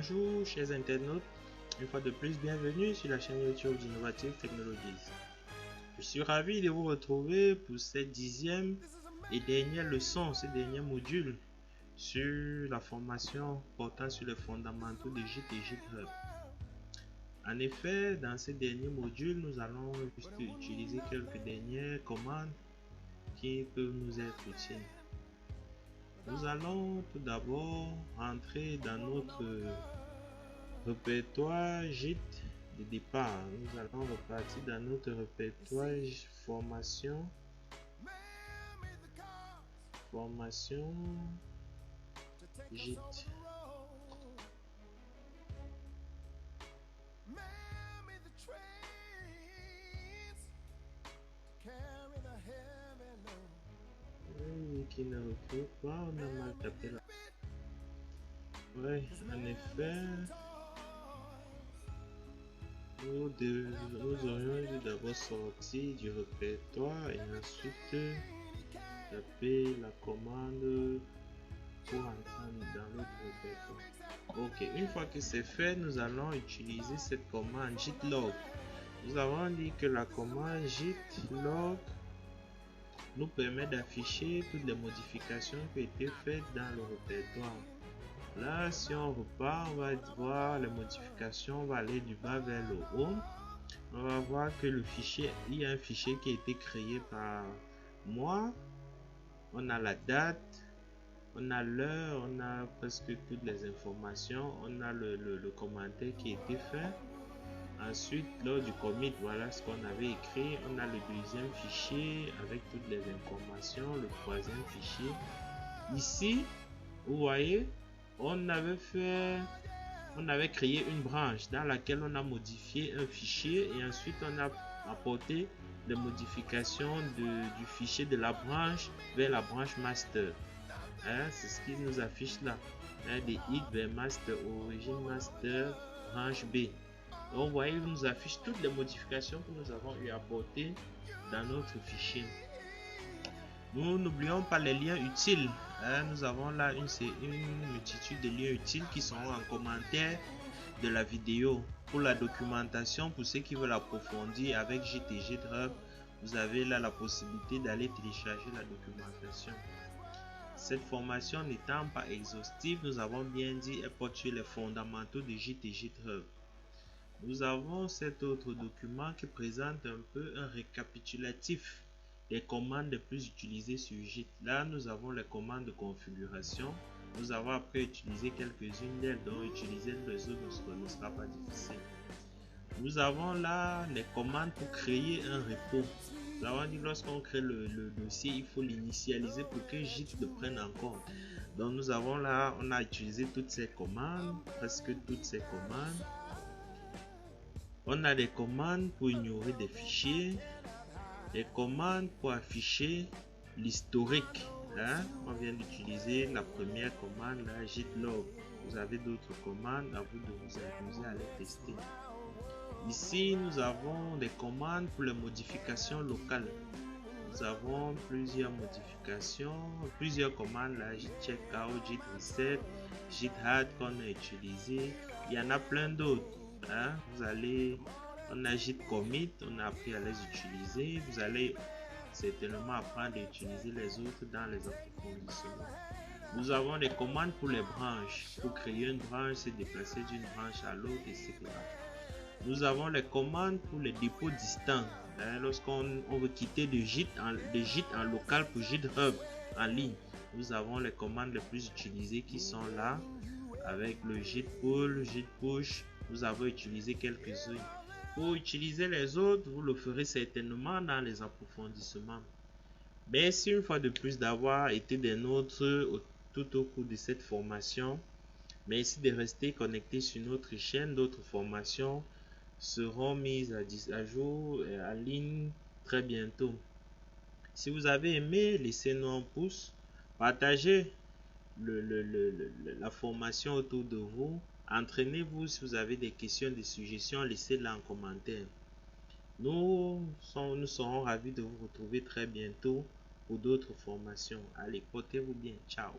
Bonjour chers internautes, une fois de plus bienvenue sur la chaîne YouTube d'Innovative Technologies. Je suis ravi de vous retrouver pour cette 10e et dernière leçon, ce dernier module sur la formation portant sur les fondamentaux de Git et GitHub. En effet, dans ce dernier module, nous allons juste utiliser quelques dernières commandes qui peuvent nous être utiles. Nous allons tout d'abord entrer dans notre répertoire Git de départ. Nous allons repartir dans notre répertoire formation Git. Qui ne recrute pas, on a mal tapé là. Ouais, en effet, nous aurions dû d'abord sortir du répertoire et ensuite taper la commande pour entrer dans l'autre répertoire. Ok, une fois que c'est fait, nous allons utiliser cette commande gitlog. Nous avons dit que la commande gitlog nous permet d'afficher toutes les modifications qui ont été faites dans le répertoire. Là, si on repart, on va voir les modifications, on va aller du bas vers le haut. On va voir que le fichier, il y a un fichier qui a été créé par moi. On a la date, on a l'heure, on a presque toutes les informations, on a le commentaire qui a été fait. Ensuite, lors du commit, voilà ce qu'on avait écrit. On a le deuxième fichier avec toutes les informations, le troisième fichier. Ici, vous voyez, on avait créé une branche dans laquelle on a modifié un fichier et ensuite on a apporté les modifications du fichier de la branche vers la branche master. C'est ce qui nous affiche là. Des hits vers master, origine master, branche B. Donc, vous voyez, il nous affiche toutes les modifications que nous avons eu apportées dans notre fichier. Nous n'oublions pas les liens utiles. Nous avons là une multitude de liens utiles qui sont en commentaire de la vidéo. Pour la documentation, pour ceux qui veulent approfondir avec Git et GitHub, vous avez là la possibilité d'aller télécharger la documentation. Cette formation n'étant pas exhaustive, nous avons bien dit, elle porte sur les fondamentaux de Git et GitHub. Nous avons cet autre document qui présente un peu un récapitulatif des commandes les plus utilisées sur Git. Là, nous avons les commandes de configuration. Nous avons après utilisé quelques-unes d'elles, donc utiliser les autres ne sera pas difficile. Nous avons là les commandes pour créer un repo. Nous avons dit lorsqu'on crée le dossier, il faut l'initialiser pour que Git le prenne en compte. Donc nous avons là, on a utilisé toutes ces commandes, presque toutes ces commandes. On a des commandes pour ignorer des fichiers, des commandes pour afficher l'historique. On vient d'utiliser la première commande, la gitlog. Vous avez d'autres commandes, à vous de vous amuser à les tester. Ici, nous avons des commandes pour les modifications locales. Nous avons plusieurs modifications, plusieurs commandes, la git checkout, git reset, git add qu'on a utilisé. Il y en a plein d'autres. On a git commit, on a appris à les utiliser. Vous allez certainement apprendre à utiliser les autres dans les approfondissements. Nous avons des commandes pour les branches. Pour créer une branche, se déplacer d'une branche à l'autre, etc. Nous avons les commandes pour les dépôts distants. Lorsqu'on veut quitter de Git en local pour GitHub en ligne, nous avons les commandes les plus utilisées qui sont là avec le git pull, git push. Nous avons utilisé quelques-unes. Pour utiliser les autres, vous le ferez certainement dans les approfondissements. Merci une fois de plus d'avoir été des nôtres tout au cours de cette formation. Merci de rester connecté sur notre chaîne. D'autres formations seront mises à jour et en ligne très bientôt. Si vous avez aimé, laissez-nous un pouce, partagez la formation autour de vous. Entraînez-vous. Si vous avez des questions, des suggestions, laissez-les en commentaire. Nous serons ravis de vous retrouver très bientôt pour d'autres formations. Allez, portez-vous bien. Ciao.